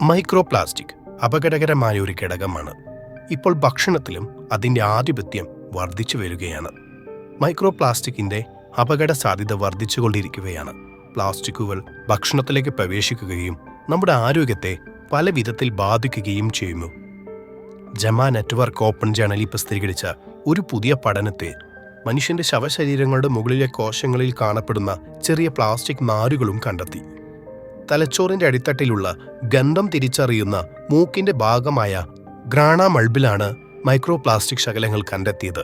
Micro plastic അപകടകരമായ ഒരു ഘടകമാണ്. ഇപ്പോൾ ഭക്ഷണത്തിലും അതിൻ്റെ ആധിപത്യം വർദ്ധിച്ചു വരികയാണ്. മൈക്രോ പ്ലാസ്റ്റിക്കിൻ്റെ അപകട സാധ്യത വർദ്ധിച്ചുകൊണ്ടിരിക്കുകയാണ്. പ്ലാസ്റ്റിക്കുകൾ ഭക്ഷണത്തിലേക്ക് പ്രവേശിക്കുകയും നമ്മുടെ ആരോഗ്യത്തെ പല വിധത്തിൽ ബാധിക്കുകയും ചെയ്യുന്നു. ജമാ നെറ്റ്വർക്ക് ഓപ്പൺ ജേണലിൽ പ്രസിദ്ധീകരിച്ച ഒരു പുതിയ പഠനത്തെ മനുഷ്യന്റെ ശവശരീരങ്ങളുടെ മുകളിലെ കോശങ്ങളിൽ കാണപ്പെടുന്ന ചെറിയ പ്ലാസ്റ്റിക് നാരുകളും കണ്ടെത്തി. തലച്ചോറിന്റെ അടിത്തട്ടിലുള്ള ഗന്ധം തിരിച്ചറിയുന്ന മൂക്കിന്റെ ഭാഗമായ ഗ്രാണ മൾബിലാണ് മൈക്രോ പ്ലാസ്റ്റിക് ശകലങ്ങൾ കണ്ടെത്തിയത്.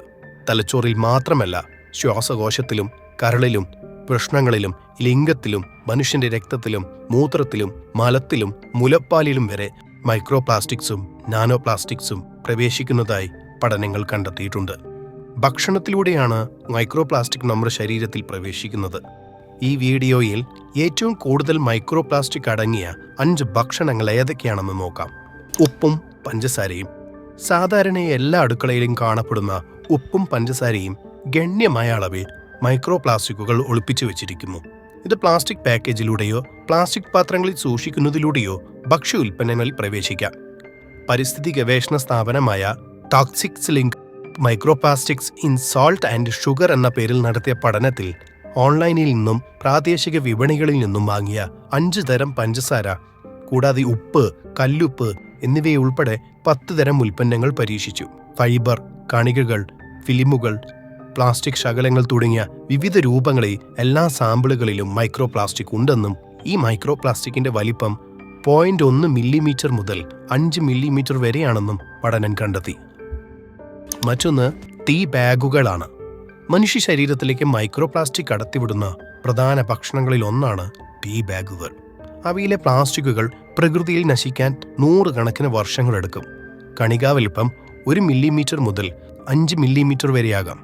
തലച്ചോറിൽ മാത്രമല്ല, ശ്വാസകോശത്തിലും കരളിലും വൃഷ്ണങ്ങളിലും ലിംഗത്തിലും മനുഷ്യന്റെ രക്തത്തിലും മൂത്രത്തിലും മലത്തിലും മുലപ്പാലിലും വരെ മൈക്രോ പ്ലാസ്റ്റിക്സും നാനോ പ്ലാസ്റ്റിക്സും പ്രവേശിക്കുന്നതായി പഠനങ്ങൾ കണ്ടെത്തിയിട്ടുണ്ട്. ഭക്ഷണത്തിലൂടെയാണ് മൈക്രോ പ്ലാസ്റ്റിക് നമ്മുടെ ശരീരത്തിൽ പ്രവേശിക്കുന്നത്. ഈ വീഡിയോയിൽ ഏറ്റവും കൂടുതൽ മൈക്രോ പ്ലാസ്റ്റിക് അടങ്ങിയ 5 ഭക്ഷണങ്ങൾ ഏതൊക്കെയാണെന്ന് നോക്കാം. ഉപ്പും പഞ്ചസാരയും. സാധാരണ എല്ലാ അടുക്കളയിലും കാണപ്പെടുന്ന ഉപ്പും പഞ്ചസാരയും ഗണ്യമായ അളവിൽ മൈക്രോ പ്ലാസ്റ്റിക്കുകൾ ഒളിപ്പിച്ചു വെച്ചിരിക്കുന്നു. ഇത് പ്ലാസ്റ്റിക് പാക്കേജിലൂടെയോ പ്ലാസ്റ്റിക് പാത്രങ്ങളിൽ സൂക്ഷിക്കുന്നതിലൂടെയോ ഭക്ഷ്യ ഉൽപ്പന്നങ്ങളിൽ പ്രവേശിക്കാം. പരിസ്ഥിതി ഗവേഷണ സ്ഥാപനമായ toxics link micro plastics in salt and sugar എന്ന പേരിൽ നടത്തിയ പഠനത്തിൽ ഓൺലൈനിൽ നിന്നും പ്രാദേശിക വിപണികളിൽ നിന്നും വാങ്ങിയ 5 തരം പഞ്ചസാര കൂടാതെ ഉപ്പ്, കല്ലുപ്പ് എന്നിവയുൾപ്പെടെ 10 തരം ഉൽപ്പന്നങ്ങൾ പരീക്ഷിച്ചു. ഫൈബർ, കണികകൾ, ഫിലിമുകൾ, പ്ലാസ്റ്റിക് ശകലങ്ങൾ തുടങ്ങിയ വിവിധ രൂപങ്ങളിൽ എല്ലാ സാമ്പിളുകളിലും മൈക്രോ പ്ലാസ്റ്റിക് ഉണ്ടെന്നും ഈ മൈക്രോ പ്ലാസ്റ്റിക്കിന്റെ വലിപ്പം 0.1 മില്ലിമീറ്റർ മുതൽ 5 മില്ലിമീറ്റർ വരെയാണെന്നും പഠനം കണ്ടെത്തി. മറ്റൊന്ന് ടീ ബാഗുകളാണ്. മനുഷ്യ ശരീരത്തിലേക്ക് മൈക്രോ പ്ലാസ്റ്റിക് കടത്തിവിടുന്ന പ്രധാന ഭക്ഷണങ്ങളിൽ ഒന്നാണ് ടീ ബാഗുകൾ. അവയിലെ പ്ലാസ്റ്റിക്കുകൾ പ്രകൃതിയിൽ നശിക്കാൻ 100 കണക്കിന് വർഷങ്ങളെടുക്കും. കണികാ വലിപ്പം 1 മില്ലിമീറ്റർ മുതൽ 5 മില്ലിമീറ്റർ വരെയാകാം.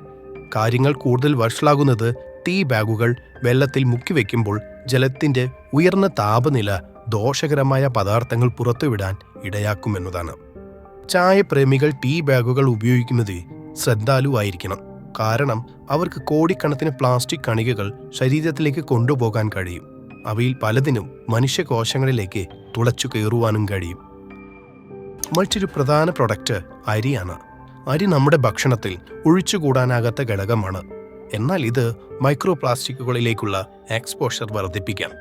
കാര്യങ്ങൾ കൂടുതൽ വഷളാകുന്നത് ടീ ബാഗുകൾ വെള്ളത്തിൽ മുക്കിവെക്കുമ്പോൾ ജലത്തിന്റെ ഉയർന്ന താപനില ദോഷകരമായ പദാർത്ഥങ്ങൾ പുറത്തുവിടാൻ ഇടയാക്കുമെന്നതാണ്. ചായപ്രേമികൾ ടീ ബാഗുകൾ ഉപയോഗിക്കുന്നത് ശ്രദ്ധാലുവായിരിക്കണം. കാരണം അവർക്ക് കോടിക്കണക്കിന് പ്ലാസ്റ്റിക് കണികകൾ ശരീരത്തിലേക്ക് കൊണ്ടുപോകാൻ കഴിയും. അവയിൽ പലതിനും മനുഷ്യകോശങ്ങളിലേക്ക് തുളച്ചു കയറുവാനും കഴിയും. മറ്റൊരു പ്രധാന പ്രൊഡക്റ്റ് അരിയാണ്. അരി നമ്മുടെ ഭക്ഷണത്തിൽ ഒഴിച്ചുകൂടാനാകാത്ത ഘടകമാണ്. എന്നാൽ ഇത് മൈക്രോ പ്ലാസ്റ്റിക്കുകളിലേക്കുള്ള എക്സ്പോഷർ വർദ്ധിപ്പിക്കാം.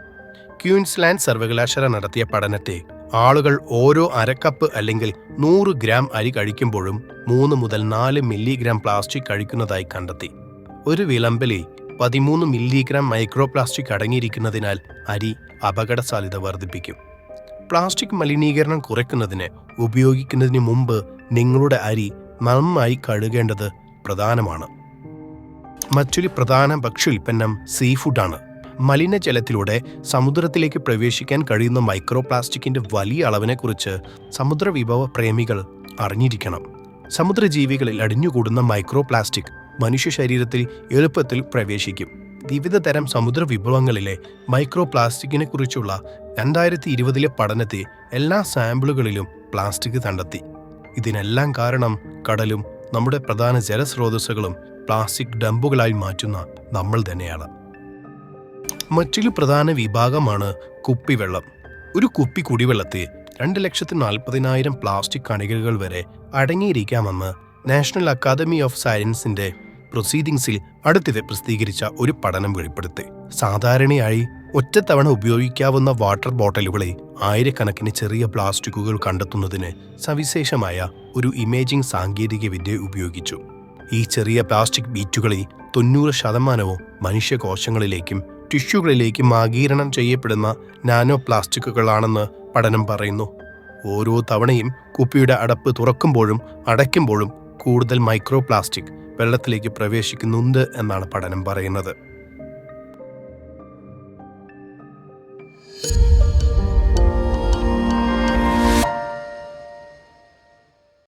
ക്വീൻസ്ലാൻഡ് സർവകലാശാല നടത്തിയ പഠനത്തെ ആളുകൾ ഓരോ അരക്കപ്പ് അല്ലെങ്കിൽ 100 ഗ്രാം അരി കഴിക്കുമ്പോഴും 3 മുതൽ 4 മില്ലിഗ്രാം പ്ലാസ്റ്റിക് കഴിക്കുന്നതായി കണ്ടെത്തി. ഒരു വിളമ്പിലിൽ 13 മില്ലിഗ്രാം മൈക്രോ പ്ലാസ്റ്റിക് അടങ്ങിയിരിക്കുന്നതിനാൽ അരി അപകട സാധ്യത വർദ്ധിപ്പിക്കും. പ്ലാസ്റ്റിക് മലിനീകരണം കുറയ്ക്കുന്നതിന് ഉപയോഗിക്കുന്നതിന് മുമ്പ് നിങ്ങളുടെ അരി നന്നായി കഴുകേണ്ടത് പ്രധാനമാണ്. മറ്റൊരു പ്രധാന ഭക്ഷ്യോൽപ്പന്നം സീ ഫുഡാണ്. മലിനജലത്തിലൂടെ സമുദ്രത്തിലേക്ക് പ്രവേശിക്കാൻ കഴിയുന്ന മൈക്രോ പ്ലാസ്റ്റിക്കിന്റെ വലിയ അളവിനെക്കുറിച്ച് സമുദ്ര വിഭവ പ്രേമികൾ അറിഞ്ഞിരിക്കണം. സമുദ്രജീവികളിൽ അടിഞ്ഞുകൂടുന്ന മൈക്രോ പ്ലാസ്റ്റിക് മനുഷ്യ ശരീരത്തിൽ എളുപ്പത്തിൽ പ്രവേശിക്കും. വിവിധ തരം സമുദ്ര വിഭവങ്ങളിലെ മൈക്രോ പ്ലാസ്റ്റിക്കിനെ കുറിച്ചുള്ള 2020 പഠനത്തിൽ എല്ലാ സാമ്പിളുകളിലും പ്ലാസ്റ്റിക് കണ്ടെത്തി. ഇതിനെല്ലാം കാരണം കടലും നമ്മുടെ പ്രധാന ജലസ്രോതസ്സുകളും പ്ലാസ്റ്റിക് ഡംപുകളായി മാറ്റുന്ന നമ്മൾ തന്നെയാണ്. മറ്റൊരു പ്രധാന വിഭാഗമാണ് കുപ്പിവെള്ളം. ഒരു കുപ്പി കുടിവെള്ളത്തിൽ 2,40,000 പ്ലാസ്റ്റിക് കണികകൾ വരെ അടങ്ങിയിരിക്കാമെന്ന് നാഷണൽ അക്കാദമി ഓഫ് സയൻസിന്റെ പ്രൊസീഡിംഗ്സിൽ അടുത്തിടെ പ്രസിദ്ധീകരിച്ച ഒരു പഠനം വെളിപ്പെടുത്തി. സാധാരണയായി ഒറ്റത്തവണ ഉപയോഗിക്കാവുന്ന വാട്ടർ ബോട്ടലുകളിൽ ആയിരക്കണക്കിന് ചെറിയ പ്ലാസ്റ്റിക്കുകൾ കണ്ടെത്തുന്നതിന് സവിശേഷമായ ഒരു ഇമേജിംഗ് സാങ്കേതികവിദ്യ ഉപയോഗിച്ചു. ഈ ചെറിയ പ്ലാസ്റ്റിക് ബീറ്റുകളിൽ 90% മനുഷ്യകോശങ്ങളിലേക്കും ടിഷ്യൂകളിലേക്കും ആഗിരണം ചെയ്യപ്പെടുന്ന നാനോ പ്ലാസ്റ്റിക്കുകളാണെന്ന് പഠനം പറയുന്നു. ഓരോ തവണയും കുപ്പിയുടെ അടപ്പ് തുറക്കുമ്പോഴും അടയ്ക്കുമ്പോഴും കൂടുതൽ മൈക്രോ പ്ലാസ്റ്റിക് വെള്ളത്തിലേക്ക് പ്രവേശിക്കുന്നുണ്ട് എന്നാണ് പഠനം പറയുന്നത്.